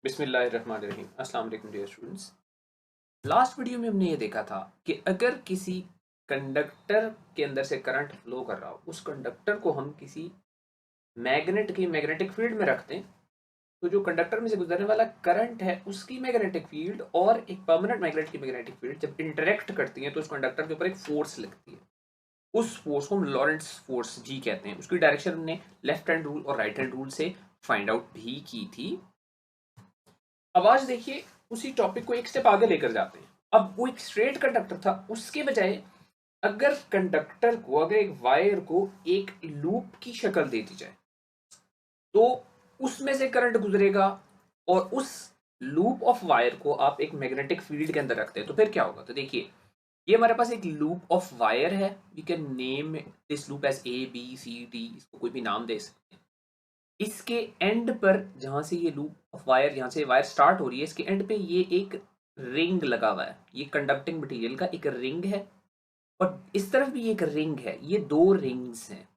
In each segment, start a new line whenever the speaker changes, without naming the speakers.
बिस्मिल्लाहिर्रहमानिर्रहीम। अस्सलाम वालेकुम डियर स्टूडेंट्स। लास्ट वीडियो में हमने ये देखा था कि अगर किसी कंडक्टर के अंदर से करंट फ्लो कर रहा हो, उस कंडक्टर को हम किसी मैग्नेट की मैग्नेटिक फील्ड में रखते हैं, तो जो कंडक्टर में से गुजरने वाला करंट है उसकी मैग्नेटिक फील्ड और एक परमानेंट मैग्नेट की मैग्नेटिक फील्ड जब इंटरेक्ट करती है तो उस कंडक्टर के ऊपर एक फोर्स लगती है। उस फोर्स को हम लॉरेंट्स फोर्स जी कहते हैं। उसकी डायरेक्शन हमने लेफ्ट हैंड रूल और राइट हैंड रूल से फाइंड आउट भी की थी। अब आज देखिए उसी टॉपिक को एक स्टेप आगे लेकर जाते हैं। अब वो एक स्ट्रेट कंडक्टर था, उसके बजाय अगर कंडक्टर को, अगर एक वायर को एक लूप की शक्ल दे दी जाए तो उसमें से करंट गुजरेगा और उस लूप ऑफ वायर को आप एक मैग्नेटिक फील्ड के अंदर रखते हैं तो फिर क्या होगा। तो देखिए ये हमारे पास एक लूप ऑफ वायर है। We can name this loop as A B C D, इसको कोई भी नाम दे सकते हैं। इसके एंड पर जहां से ये लूप ऑफ वायर, यहां से वायर स्टार्ट हो रही है, इसके एंड पे ये एक रिंग लगा हुआ है। ये कंडक्टिंग मटेरियल का एक रिंग है और इस तरफ भी एक रिंग है। ये दो रिंग्स हैं।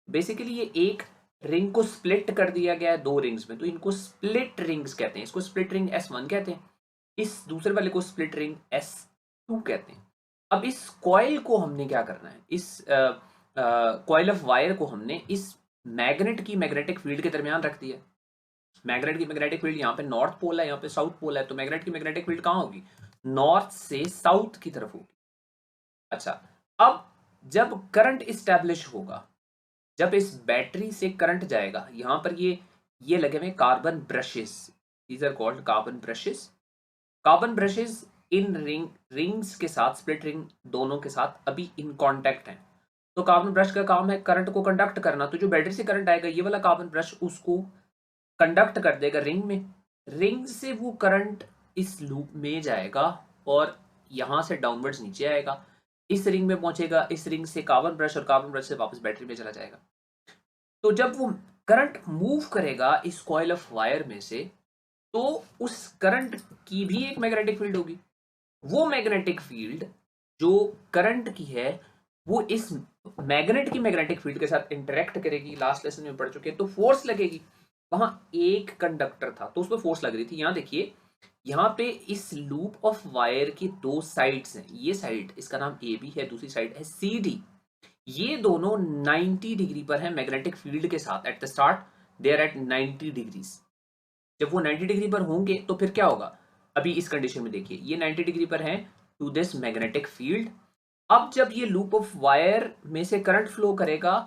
बेसिकली ये एक रिंग को स्प्लिट कर दिया गया है दो रिंग्स में, तो इनको स्प्लिट रिंग्स कहते हैं। इसको स्प्लिट रिंग S1 कहते हैं, इस दूसरे वाले को स्प्लिट रिंग S2 कहते हैं। अब इस कॉइल को हमने क्या करना है, इस कॉइल ऑफ वायर को हमने इस मैग्नेट की मैग्नेटिक फील्ड के दरमियान रख दिया। मैग्नेट की मैग्नेटिक फील्ड यहाँ पे नॉर्थ पोल है, यहाँ पे साउथ पोल है, तो मैग्नेट की मैग्नेटिक फील्ड कहाँ होगी? नॉर्थ से साउथ की तरफ होगी। अच्छा, अब जब करंट इस्टेब्लिश होगा, जब इस बैटरी से करंट जाएगा, यहां पर ये लगे हुए carbon brushes, these are called carbon brushes. Carbon brushes इन रिंग्स के साथ, स्प्लिट रिंग दोनों के साथ अभी इन कांटेक्ट हैं। तो कार्बन ब्रश का काम है करंट को कंडक्ट करना। तो जो बैटरी से करंट आएगा, ये वाला कार्बन ब्रश उसको कंडक्ट कर देगा रिंग में। रिंग से वो करंट इस लूप में जाएगा और यहां से डाउनवर्ड्स नीचे आएगा, इस रिंग में पहुंचेगा, इस रिंग से कार्बन ब्रश और कार्बन ब्रश से वापस बैटरी में चला जाएगा। तो जब वो करंट मूव करेगा इस कॉइल ऑफ वायर में से, तो उस करंट की भी एक मैग्नेटिक फील्ड होगी। वो मैग्नेटिक फील्ड जो करंट की है, वो इस मैग्नेट की मैग्नेटिक फील्ड के साथ इंटरेक्ट करेगी। लास्ट लेसन में पढ़ चुके हैं, तो फोर्स लगेगी। वहां एक कंडक्टर था तो उसमें फोर्स लग रही थी। यहां देखिए, यहाँ पे इस लूप ऑफ वायर की दो साइड्स हैं। ये साइड, इसका नाम ए बी है, दूसरी साइड है सी डी। ये दोनों 90 डिग्री पर है मैग्नेटिक फील्ड के साथ। At the start they are at 90 degrees. जब वो 90 डिग्री पर होंगे तो फिर क्या होगा? अभी इस कंडीशन में देखिए, ये 90 डिग्री पर है टू दिस मैग्नेटिक फील्ड। अब जब ये लूप ऑफ वायर में से करंट फ्लो करेगा,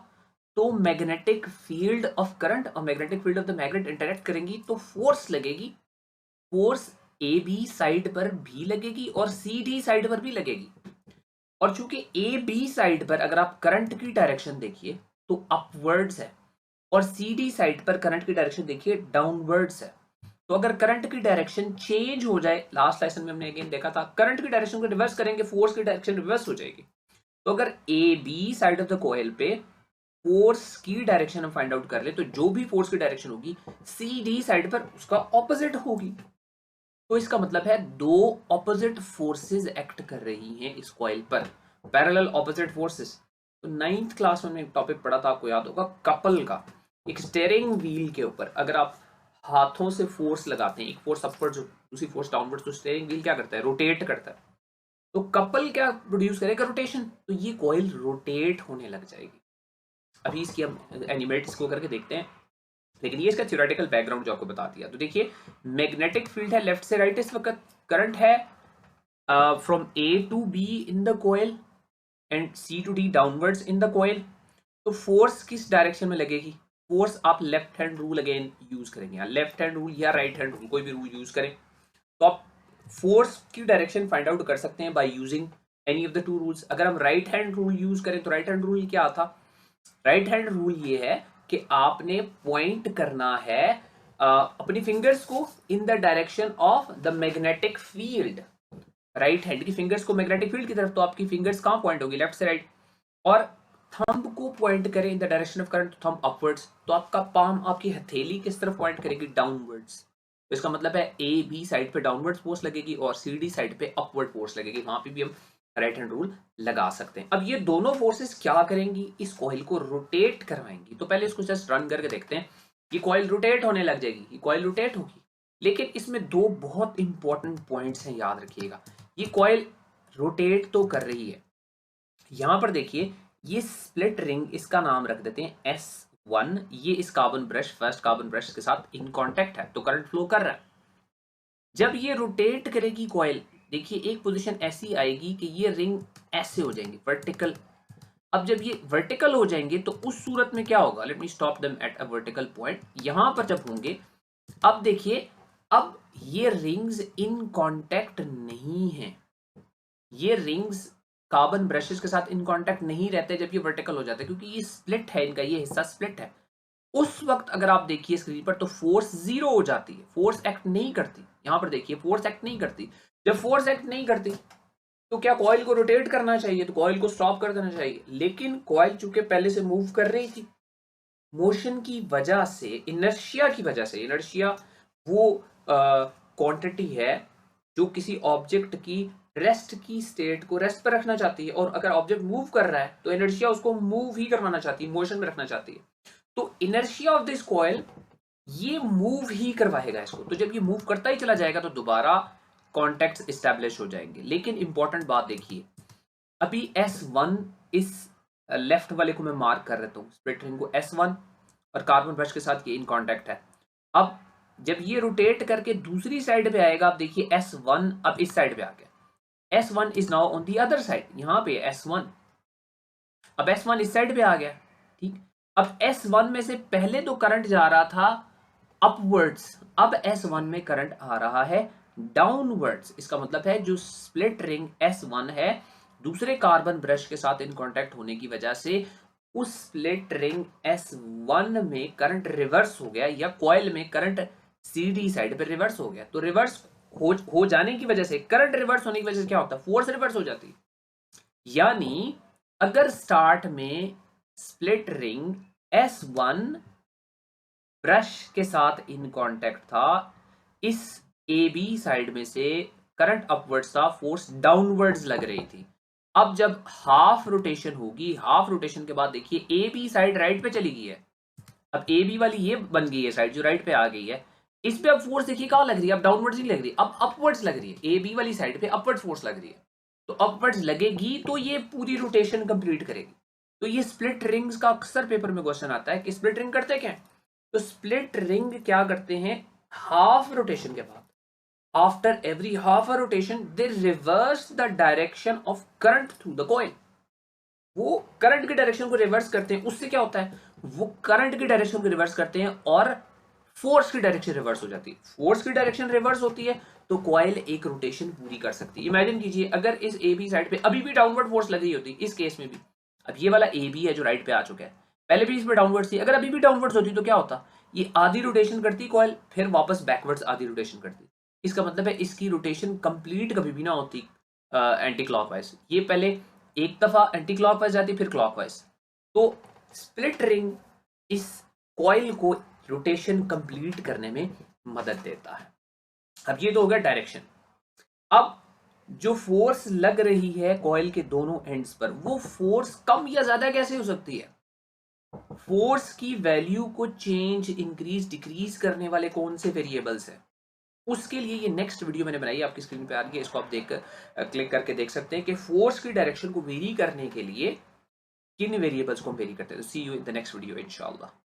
तो मैग्नेटिक फील्ड ऑफ करंट और magnetic field of the magnet interact करेंगी, तो फोर्स लगेगी। फोर्स ए बी साइड पर भी लगेगी और सी डी साइड पर भी लगेगी। और चूंकि ए बी साइड पर अगर आप करंट की डायरेक्शन देखिए तो अपवर्ड्स है, और सी डी साइड पर करंट की डायरेक्शन देखिए डाउनवर्ड्स है। तो अगर करंट की डायरेक्शन चेंज हो जाए, लास्ट लेसन में हमने अगेन देखा था, करंट की डायरेक्शन को रिवर्स करेंगे, फोर्स की डायरेक्शन रिवर्स हो जाएगी। तो अगर A B side of the coil पे फोर्स की डायरेक्शन हम फाइंड आउट कर ले, तो जो भी फोर्स की डायरेक्शन होगी सी डी साइड पर उसका ऑपोजिट होगी। तो इसका मतलब है दो ऑपोजिट फोर्सेस एक्ट कर रही हैं इस कॉइल पर, पैरेलल ऑपोजिट फोर्सेस। तो 9th क्लास में हमने एक टॉपिक पढ़ा था, आपको याद होगा, कपल का। एक स्टेयरिंग व्हील के ऊपर अगर आप हाथों से फोर्स लगाते हैं, एक फोर्स अपवर्ड दूसरी फोर्स डाउनवर्ड, तो स्टेयरिंग व्हील क्या करता है? रोटेट करता है। तो कपल क्या प्रोड्यूस करेगा? रोटेशन। तो ये कॉइल रोटेट होने लग जाएगी। अभी इसकी हम एनिमेट इसको करके देखते हैं, लेकिन ये इसका थ्योरेटिकल बैकग्राउंड जो आपको बता दिया। तो देखिए, मैग्नेटिक फील्ड है लेफ्ट से राइट इस वक्त, करंट है from A to B in the coil and C to D downwards in the coil. तो फोर्स किस डायरेक्शन में लगेगी? फोर्स आप left hand rule again use करेंगे, लेफ्ट हैंड रूल या राइट हैंड रूल, कोई भी रूल यूज करें, तो आप फोर्स की डायरेक्शन फाइंड आउट कर सकते हैं by using any of the two rules. अगर हम राइट हैंड रूल यूज करें तो राइट हैंड रूल क्या था? राइट हैंड रूल ये है कि आपने पॉइंट करना है अपनी फिंगर्स को in the direction of the magnetic field. Right hand की फिंगर्स को मैग्नेटिक फील्ड की तरफ, तो आपकी फिंगर्स कहां पॉइंट होगी? लेफ्ट से राइट। और थंब को पॉइंट करें in the direction of current, thumb upwards, तो आपका पाम, आपकी हथेली किस तरफ पॉइंट करेगी? डाउनवर्ड्स। तो इसका मतलब है ए बी साइड पे डाउनवर्ड फोर्स लगेगी और सी डी साइड पे अपवर्ड फोर्स लगेगी। वहां पे भी हम राइट हैंड रूल लगा सकते हैं। अब ये दोनों फोर्सेस क्या करेंगी? इस कॉइल को रोटेट करवाएंगी। तो पहले इसको जस्ट रन करके देखते हैं। ये कॉइल रोटेट होने लग जाएगी, ये कॉइल रोटेट होगी, लेकिन इसमें दो बहुत इंपॉर्टेंट पॉइंट्स हैं, याद रखिएगा। ये कॉइल रोटेट तो कर रही है, यहां पर देखिए ये स्प्लिट रिंग, इसका नाम रख देते हैं S1। ये इस carbon brush, first carbon brush के साथ इन कांटेक्ट है, तो करंट फ्लो कर रहा है। जब ये रोटेट करेगी कॉइल, देखिए एक पोजीशन ऐसी आएगी कि ये रिंग ऐसे हो जाएंगे वर्टिकल। अब जब ये वर्टिकल हो जाएंगे तो उस सूरत में क्या होगा, let me stop them at a vertical point. यहां पर जब होंगे, अब देखिए, अब ये रिंग्स इन कांटेक्ट नहीं है, ये रिंग्स कार्बन ब्रशेस के साथ इन कांटेक्ट नहीं रहते जब ये वर्टिकल हो जाते हैं, क्योंकि ये स्प्लिट है, इनका ये हिस्सा स्प्लिट है। उस वक्त अगर आप देखिए स्क्रीन पर तो फोर्स जीरो हो जाती है, फोर्स एक्ट नहीं करती। यहां पर देखिए फोर्स एक्ट नहीं करती। जब फोर्स एक्ट नहीं करती तो क्या कॉइल को रोटेट करना चाहिए, तो कॉइल को स्टॉप कर देना चाहिए। लेकिन कॉइल चूंकि पहले से मूव कर रही थी, मोशन की वजह से, इनर्शिया की वजह से, इनर्शिया वो क्वांटिटी है जो किसी ऑब्जेक्ट की रेस्ट की स्टेट को रेस्ट पर रखना चाहती है, और अगर ऑब्जेक्ट मूव कर रहा है तो इनर्शिया उसको मूव ही करवाना चाहती है, मोशन में रखना चाहती है। तो इनर्शिया ऑफ दिस कॉइल ये मूव ही करवाएगा इसको। तो जब ये मूव करता ही चला जाएगा तो दोबारा कॉन्टेक्ट स्टैब्लिश हो जाएंगे। लेकिन इंपॉर्टेंट बात देखिए, अभी S1 इस लेफ्ट वाले को मैं मार्क कर देता हूं, स्प्लिट रिंग को S1, और कार्बन ब्रश के साथ ये इन कांटेक्ट है। अब जब ये रोटेट करके दूसरी साइड पे आएगा, आप देखिए S1 अब इस साइड पे आ गया, S1 is now on the other side, यहां पे S1, अब S1 इस साइड पे आ गया, ठीक। अब S1 में से पहले तो करंट जा रहा था अपवर्ड्स, अब S1 में करंट आ रहा है डाउनवर्ड्स। इसका मतलब है जो स्प्लिट रिंग S1 है, दूसरे कार्बन ब्रश के साथ इन कांटेक्ट होने की वजह से उस स्प्लिट रिंग S1 में करंट रिवर्स हो गया, या कॉइल में करंट CD साइड पे रिवर्स हो गया। तो रिवर्स हो जाने की वजह से, करंट रिवर्स होने की वजह से क्या होता है, फोर्स रिवर्स हो जाती है। यानी अगर स्टार्ट में स्प्लिट रिंग S1 ब्रश के साथ इन कांटेक्ट था, इस AB साइड में से करंट अपवर्ड्स था, फोर्स डाउनवर्ड्स लग रही थी। अब जब हाफ रोटेशन होगी, हाफ रोटेशन के बाद देखिए AB साइड राइट पे चली गई है, अब AB वाली ये बन गई है साइड जो राइट पे आ गई है, इस पे अब फोर्स देखिए कहां लग रही है, अब डाउनवर्ड्स नहीं लग रही, अब अपवर्ड्स लग रही है। AB वाली साइड पे अपवर्ड फोर्स लग रही है, तो अपवर्ड्स लगेगी तो ये पूरी रोटेशन कंप्लीट करेगी। तो ये स्प्लिट रिंग्स का अक्सर पेपर में क्वेश्चन आता है कि स्प्लिट रिंग करते क्या है। तो स्प्लिट रिंग क्या करते हैं, हाफ रोटेशन के बाद, after every half a rotation they reverse the direction of current through the coil. वो करंट की डायरेक्शन को रिवर्स करते हैं, उससे क्या होता है, वो करंट की डायरेक्शन को रिवर्स करते हैं और फोर्स की डायरेक्शन रिवर्स हो जाती है। फोर्स की डायरेक्शन रिवर्स होती है तो कॉइल एक रोटेशन पूरी कर सकती है। इमेजिन कीजिए अगर इस AB साइड पे अभी भी डाउनवर्ड फोर्स लग रही होती, इस केस में भी, अब ये वाला AB है जो राइट पे आ चुका है, पहले भी इस पे डाउनवर्ड थी, अगर अभी भी डाउनवर्ड्स होती तो क्या होता, ये आधी रोटेशन करती कॉइल, फिर वापस बैकवर्ड्स आधी रोटेशन करती। इसका मतलब है इसकी रोटेशन कंप्लीट कभी भी ना होती एंटी क्लॉकवाइज, ये पहले एक दफा एंटी क्लॉकवाइज जाती फिर क्लॉकवाइज। तो स्प्लिट रिंग इस कॉइल को रोटेशन कंप्लीट करने में मदद देता है। अब ये तो हो गया डायरेक्शन। अब जो फोर्स लग रही है कॉइल के दोनों एंड्स पर, वो फोर्स कम या ज्यादा कैसे हो सकती है, फोर्स की वैल्यू को चेंज, इंक्रीज, डिक्रीज करने वाले कौन से वेरिएबल्स हैं, उसके लिए ये नेक्स्ट वीडियो मैंने बनाई है, आपकी स्क्रीन पे आ रही है, इसको आप देखकर क्लिक करके देख सकते हैं कि फोर्स की डायरेक्शन को वेरी करने के लिए किन वेरिएबल्स को हम वेरी करते हैं। See you in the next video इंशाल्लाह।